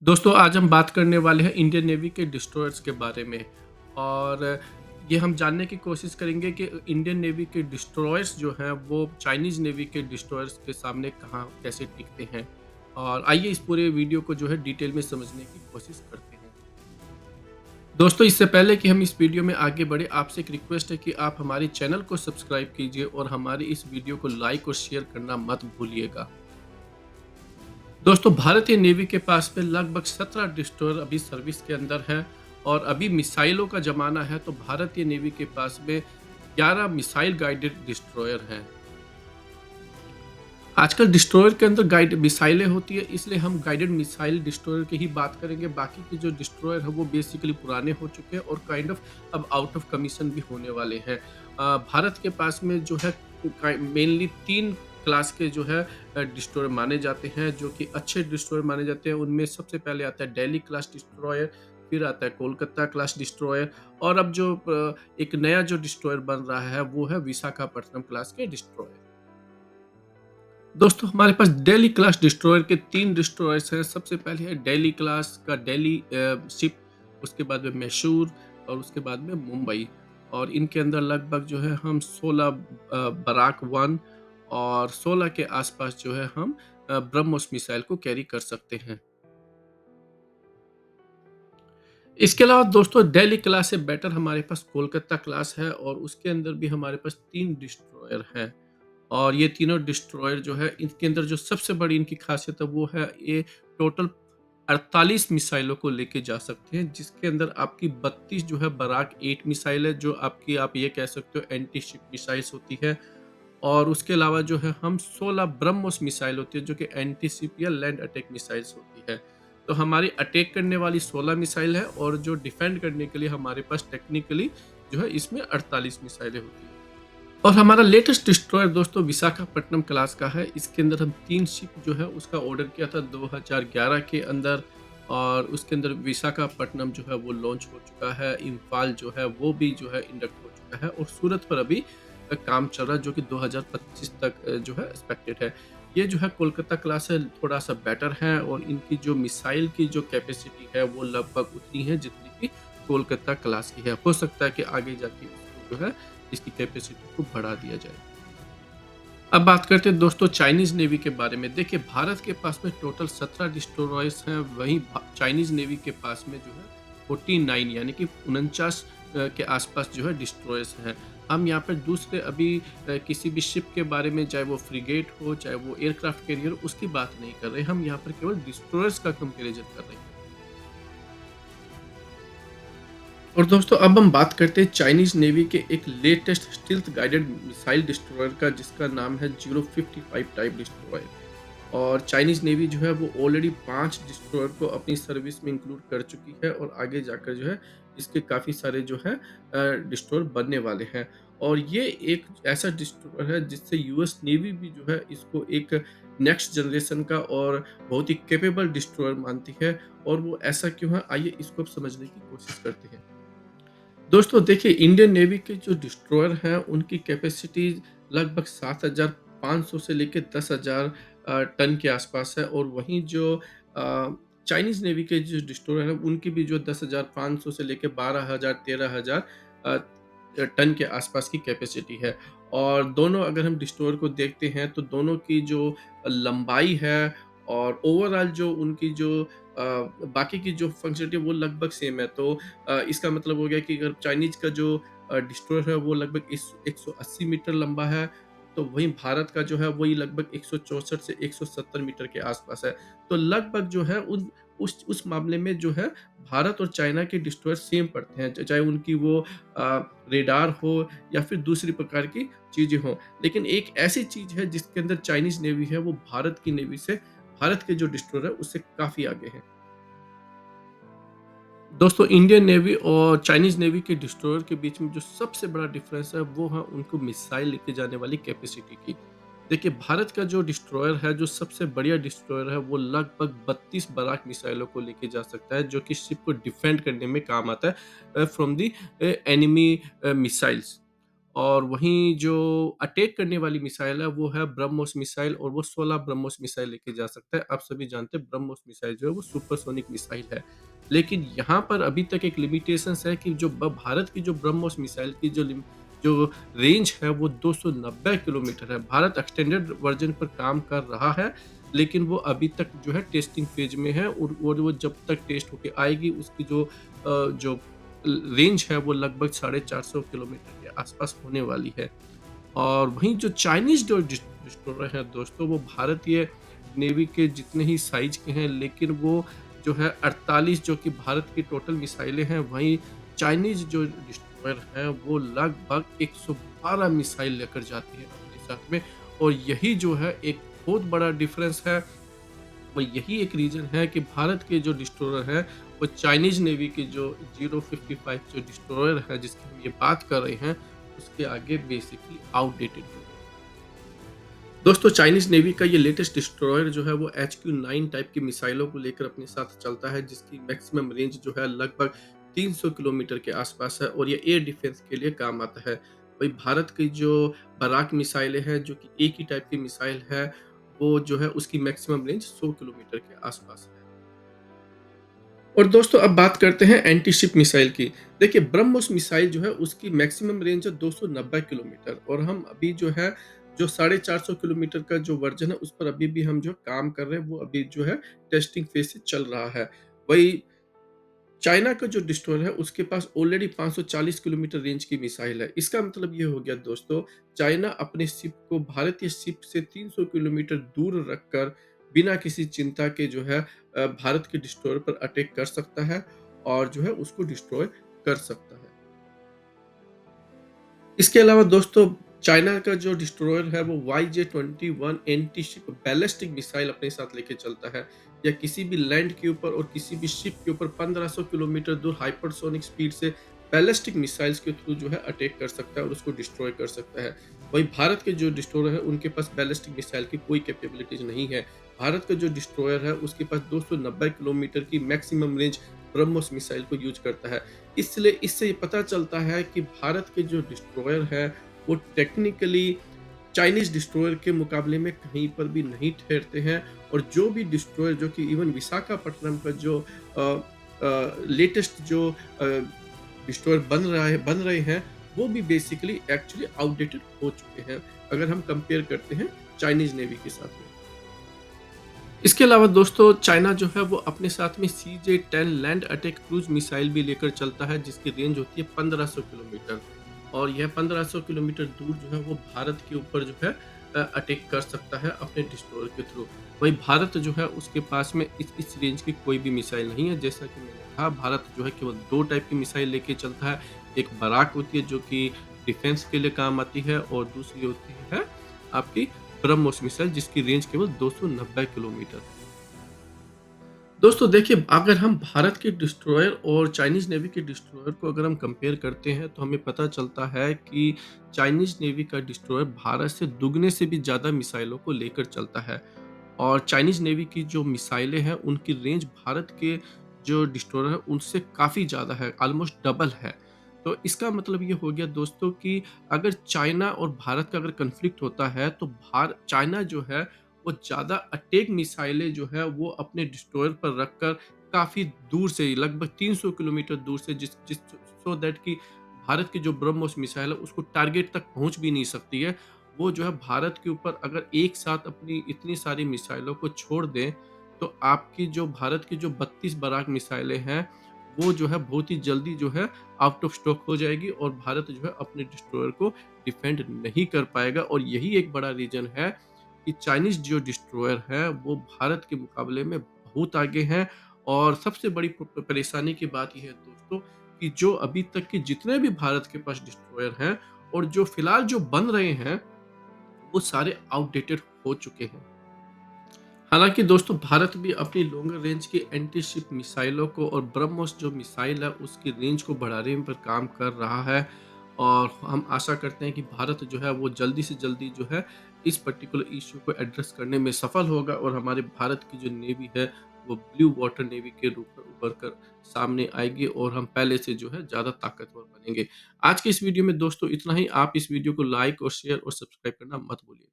दोस्तों आज हम बात करने वाले हैं इंडियन नेवी के डिस्ट्रॉयर्स के बारे में और ये हम जानने की कोशिश करेंगे कि इंडियन नेवी के डिस्ट्रॉयर्स जो हैं वो चाइनीज़ नेवी के डिस्ट्रॉयर्स के सामने कहाँ कैसे टिकते हैं। और आइए इस पूरे वीडियो को जो है डिटेल में समझने की कोशिश करते हैं। दोस्तों इससे पहले कि हम इस वीडियो में आगे बढ़े, आपसे एक रिक्वेस्ट है कि आप हमारे चैनल को सब्सक्राइब कीजिए और हमारी इस वीडियो को लाइक और शेयर करना मत भूलिएगा। दोस्तों भारतीय नेवी के पास में लगभग 17 डिस्ट्रॉयर अभी सर्विस के अंदर है और अभी मिसाइलों का ज़माना है, तो भारतीय नेवी के पास में 11 मिसाइल गाइडेड डिस्ट्रॉयर हैं। आजकल डिस्ट्रॉयर के अंदर गाइड मिसाइलें होती है, इसलिए हम गाइडेड मिसाइल डिस्ट्रॉयर की ही बात करेंगे। बाकी के जो डिस्ट्रॉयर है वो बेसिकली पुराने हो चुके हैं और काइंड ऑफ अब आउट ऑफ कमीशन भी होने वाले हैं। भारत के पास में जो है मेनली 3 क्लास के जो है डिस्ट्रॉयर माने जाते हैं, जो कि अच्छे डिस्ट्रॉयर माने जाते हैं। उनमें सबसे पहले आता है दिल्ली क्लास डिस्ट्रॉयर, फिर आता है कोलकाता क्लास डिस्ट्रॉयर और अब जो एक नया जो डिस्ट्रॉयर बन रहा है वो है विशाखापट्टनम क्लास के डिस्ट्रॉयर। दोस्तों हमारे पास दिल्ली क्लास डिस्ट्रॉयर के 3 डिस्ट्रॉयर्स हैं। सबसे पहले है दिल्ली क्लास का दिल्ली शिप, उसके बाद में मैसूर और उसके बाद में मुंबई। और इनके अंदर लगभग जो है हम 16 बराक 1 और 16 के आसपास जो है हम ब्रह्मोस मिसाइल को कैरी कर सकते हैं। इसके अलावा दोस्तों दिल्ली क्लास से बेटर हमारे पास कोलकाता क्लास है और उसके अंदर भी हमारे पास 3 डिस्ट्रॉयर हैं। और ये तीनों डिस्ट्रॉयर जो है इनके अंदर जो सबसे बड़ी इनकी खासियत है वो है ये टोटल 48 मिसाइलों को लेके जा सकते हैं, जिसके अंदर आपकी 32 जो है बराक 8 मिसाइल है, जो आपकी आप ये कह सकते हो एंटी शिप मिसाइल्स होती है। और उसके अलावा जो है हम 16 ब्रह्मोस मिसाइल होती है, जो कि एंटी शिप या लैंड अटैक मिसाइल्स होती है। तो हमारी अटैक करने वाली 16 मिसाइल है और जो डिफेंड करने के लिए हमारे पास टेक्निकली जो है इसमें 48 मिसाइलें होती है। और हमारा लेटेस्ट डिस्ट्रॉयर दोस्तों विशाखापट्टनम क्लास का है। इसके अंदर हम 3 शिप जो है उसका ऑर्डर किया था 2011 के अंदर और उसके अंदर विशाखापट्टनम जो है वो लॉन्च हो चुका है। इम्फाल जो है वो भी जो है इंडक्ट हो चुका है और सूरत पर अभी काम चल रहा है, जो कि 2025 तक जो है एक्सपेक्टेड है। ये जो है कोलकाता क्लास है, थोड़ा-सा बेटर है और इनकी जो मिसाइल की जो कैपेसिटी है वो लगभग उतनी है जितनी कि कोलकाता क्लास की है। हो सकता है कि आगे जाके इसको जो है इसकी कैपेसिटी को बढ़ा दिया जाए। अब बात करते हैं दोस्तों चाइनीज़ नेवी के बारे में। देखिए भारत के पास में टोटल 17 डिस्ट्रॉयर्स हैं, वहीं चाइनीज़ नेवी के पास में जो है 49 यानी कि 49 के आसपास जो है डिस्ट्रॉयर्स हैं। हम यहाँ पर दूसरे अभी किसी भी शिप के बारे में, चाहे वो फ्रिगेट हो, चाहे वो एयरक्राफ्ट कैरियर हो, उसकी बात नहीं कर रहे। हम यहाँ पर केवल डिस्ट्रॉयर्स का कंपैरिज़न कर रहे हैं। और दोस्तों अब हम बात करते हैं चाइनीज़ नेवी के एक latest stealth guided missile destroyer का, जिसका नाम है 055 टाइप डिस्ट्रॉयर। और चाइनीज़ नेवी जो है वो ऑलरेडी 5 डिस्ट्रॉयर को अपनी सर्विस में इंक्लूड कर चुकी है और आगे जाकर जो है इसके काफ़ी सारे जो है डिस्ट्रॉयर बनने वाले हैं। और ये एक ऐसा डिस्ट्रॉयर है जिससे यूएस नेवी भी जो है इसको एक नेक्स्ट जनरेशन का और बहुत ही कैपेबल डिस्ट्रॉयर मानती है। और वो ऐसा क्यों है, आइए इसको अब समझने की कोशिश करते हैं। दोस्तों देखिए इंडियन नेवी के जो डिस्ट्रॉयर हैं उनकी कैपेसिटी लगभग 7,500 से लेके 10,000 टन के आसपास है और वहीं जो चाइनीज़ नेवी के जो डिस्ट्रॉयर हैं उनकी भी जो 10,500 से लेके 12,000 13,000 अ, टन के आसपास की कैपेसिटी है। और दोनों अगर हम डिस्ट्रॉयर को देखते हैं तो दोनों की जो लंबाई है और ओवरऑल जो उनकी जो बाकी की जो फंक्शनलिटी है वो लगभग सेम है। तो इसका मतलब हो गया कि अगर चाइनीज़ का जो डिस्ट्रॉयर है वो लगभग इस 180 मीटर लंबा है, तो वहीं भारत का जो है वही लगभग 164 से 170 मीटर के आसपास है। तो लगभग जो है उन उस मामले में जो है भारत और चाइना के डिस्ट्रॉयर सेम पड़ते हैं, चाहे उनकी वो रेडार हो या फिर दूसरी प्रकार की चीज़ें हों। लेकिन एक ऐसी चीज़ है जिसके अंदर चाइनीज़ नेवी है वो भारत की नेवी से, भारत के जो डिस्ट्रॉयर है उससे काफ़ी आगे है। दोस्तों इंडियन नेवी और चाइनीज़ नेवी के डिस्ट्रॉयर के बीच में जो सबसे बड़ा डिफरेंस है वो है उनको मिसाइल लेके जाने वाली कैपेसिटी की। देखिए भारत का जो डिस्ट्रॉयर है, जो सबसे बढ़िया डिस्ट्रॉयर है, वो लगभग 32 बराक मिसाइलों को लेके जा सकता है, जो कि शिप को डिफेंड करने में काम आता है फ्रॉम द एनिमी मिसाइल्स। और वहीं जो अटैक करने वाली मिसाइल है वो है ब्रह्मोस मिसाइल और वो 16 ब्रह्मोस मिसाइल लेके जा सकता है। आप सभी जानते हैं ब्रह्मोस मिसाइल जो है वो सुपरसोनिक मिसाइल है। लेकिन यहाँ पर अभी तक एक लिमिटेशंस है कि जो भारत की जो ब्रह्मोस मिसाइल की जो रेंज है वो 290 किलोमीटर है। भारत एक्सटेंडेड वर्जन पर काम कर रहा है, लेकिन वो अभी तक जो है टेस्टिंग फेज में है और वो जब तक टेस्ट होके आएगी उसकी जो रेंज है वो लगभग 450 किलोमीटर के आसपास होने वाली है। और वहीं जो चाइनीज़ जो डिस्ट्रॉयर हैं दोस्तों, वो भारतीय नेवी के जितने ही साइज़ के हैं, लेकिन वो जो है 48 जो कि भारत की टोटल मिसाइलें हैं, वहीं चाइनीज़ जो डिस्ट्रॉयर हैं, वो लगभग 112 मिसाइल लेकर जाती है अपने साथ में। और यही जो है एक बहुत बड़ा डिफरेंस है, और यही एक रीज़न है कि भारत के जो डिस्ट्रॉयर हैं, वो चाइनीज़ नेवी के जो 055 जो डिस्ट्रॉयर है जिसकी हम ये बात कर रहे हैं, उसके आगे बेसिकली आउटडेटेड हो गए। दोस्तों, चाइनीज़ नेवी का ये लेटेस्ट डिस्ट्रॉयर जो है वो HQ-9 टाइप की मिसाइलों को लेकर अपने साथ चलता है, जिसकी मैक्सिमम रेंज जो है लगभग 300 किलोमीटर के आसपास है और ये एयर डिफेंस के लिए काम आता है। वहीं भारत की जो बराक मिसाइलें हैं, जो कि एक ही टाइप की मिसाइल है, वो जो है उसकी मैक्सिमम रेंज 100 किलोमीटर के आसपास है। और दोस्तों, अब बात करते हैं एंटी शिप मिसाइल की। देखिए, ब्रह्मोस मिसाइल जो है उसकी मैक्सिमम रेंज है 290 किलोमीटर और हम अभी जो है जो 450 किलोमीटर का जो वर्ज़न है उस पर अभी भी हम जो काम कर रहे हैं, वो अभी जो है टेस्टिंग फेज़ से चल रहा है। वही चाइना का जो डिस्ट्रॉयर है उसके पास ऑलरेडी 540 किलोमीटर रेंज की मिसाइल है। इसका मतलब ये हो गया दोस्तों, चाइना अपने शिप को भारतीय शिप से 300 किलोमीटर दूर रखकर बिना किसी चिंता के जो है भारत के डिस्ट्रॉयर पर अटैक कर सकता है और जो है उसको डिस्ट्रॉय कर सकता है। इसके अलावा दोस्तों, चाइना का जो डिस्ट्रॉयर है वो YJ-21 anti ship ballistic missile अपने साथ लेके चलता है। या किसी भी लैंड के ऊपर और किसी भी शिप के ऊपर 1500 किलोमीटर दूर हाइपरसोनिक स्पीड से बैलिस्टिक मिसाइल्स के थ्रू जो है अटैक कर सकता है और उसको डिस्ट्रॉय कर सकता है। वहीं भारत के जो डिस्ट्रॉयर है उनके पास बैलिस्टिक मिसाइल की कोई कैपेबिलिटीज नहीं है। भारत का जो डिस्ट्रॉयर है उसके पास 290 किलोमीटर की मैक्सिमम रेंज ब्रह्मोस मिसाइल को यूज करता है। इसलिए इससे ये पता चलता है कि भारत के जो डिस्ट्रॉयर है वो टेक्निकली चाइनीज़ डिस्ट्रॉयर के मुकाबले में कहीं पर भी नहीं ठहरते हैं। और जो भी डिस्ट्रॉयर जो कि इवन विशाखापट्टनम का जो लेटेस्ट जो डिस्ट्रॉयर बन रहे हैं, वो भी बेसिकली एक्चुअली आउटडेटेड हो चुके हैं, अगर हम कंपेयर करते हैं चाइनीज़ नेवी के साथ में। इसके अलावा दोस्तों, चाइना जो है वो अपने साथ में CJ-10 land attack cruise missile भी लेकर चलता है, जिसकी रेंज होती है 1500 किलोमीटर। और यह 1500 किलोमीटर दूर जो है वो भारत के ऊपर जो है अटैक कर सकता है अपने डिस्ट्रॉयर के थ्रू। वहीं भारत जो है उसके पास में इस रेंज की कोई भी मिसाइल नहीं है। जैसा कि मैंने कहा, भारत जो है केवल 2 टाइप की मिसाइल लेके चलता है। एक बराक होती है जो कि डिफेंस के लिए काम आती है और दूसरी होती है आपकी ब्रह्मोस मिसाइल, जिसकी रेंज केवल 290 किलोमीटर है। दोस्तों देखिए, अगर हम भारत के डिस्ट्रॉयर और चाइनीज़ नेवी के डिस्ट्रॉयर को अगर हम कंपेयर करते हैं, तो हमें पता चलता है कि चाइनीज़ नेवी का डिस्ट्रॉयर भारत से दुगने से भी ज़्यादा मिसाइलों को लेकर चलता है। और चाइनीज़ नेवी की जो मिसाइलें हैं, उनकी रेंज भारत के जो डिस्ट्रॉयर है, उनसे काफ़ी ज़्यादा है, ऑलमोस्ट डबल है। तो इसका मतलब ये हो गया दोस्तों कि अगर चाइना और भारत का अगर कॉन्फ्लिक्ट होता है, तो चाइना जो है, वो ज़्यादा अटैक मिसाइलें जो है, वो अपने डिस्ट्रॉयर पर रखकर काफ़ी दूर से लगभग 300 किलोमीटर दूर से जिस जिस सो दैट कि भारत की जो ब्रह्मोस मिसाइल है, उसको टारगेट तक पहुँच भी नहीं सकती है। वो जो है भारत के ऊपर अगर एक साथ अपनी इतनी सारी मिसाइलों को छोड़ दें, तो आपकी जो भारत की जो 32 बराक मिसाइलें हैं, वो जो है बहुत ही जल्दी जो है आउट ऑफ स्टॉक हो जाएगी और भारत जो है अपने डिस्ट्रॉयर को डिफेंड नहीं कर पाएगा। और यही एक बड़ा रीज़न है कि चाइनीज़ जो डिस्ट्रॉयर है, वो भारत के मुकाबले में बहुत आगे हैं। और सबसे बड़ी परेशानी की बात ये है दोस्तों, कि जो अभी तक के जितने भी भारत के पास डिस्ट्रॉयर हैं और जो फिलहाल जो बन रहे हैं, वो सारे आउटडेटेड हो चुके हैं। हालाँकि दोस्तों, भारत भी अपनी लॉन्गर रेंज की एंटी शिप मिसाइलों को और ब्रह्मोस जो मिसाइल है उसकी रेंज को बढ़ाने पर काम कर रहा है। और हम आशा करते हैं कि भारत जो है वो जल्दी से जल्दी जो है इस पर्टिकुलर इश्यू को एड्रेस करने में सफल होगा और हमारे भारत की जो नेवी है वो ब्लू वाटर नेवी के रूप में उभर कर सामने आएगी और हम पहले से जो है ज़्यादा ताकतवर बनेंगे। आज के इस वीडियो में दोस्तों इतना ही। आप इस वीडियो को लाइक और शेयर और सब्सक्राइब करना मत भूलिए।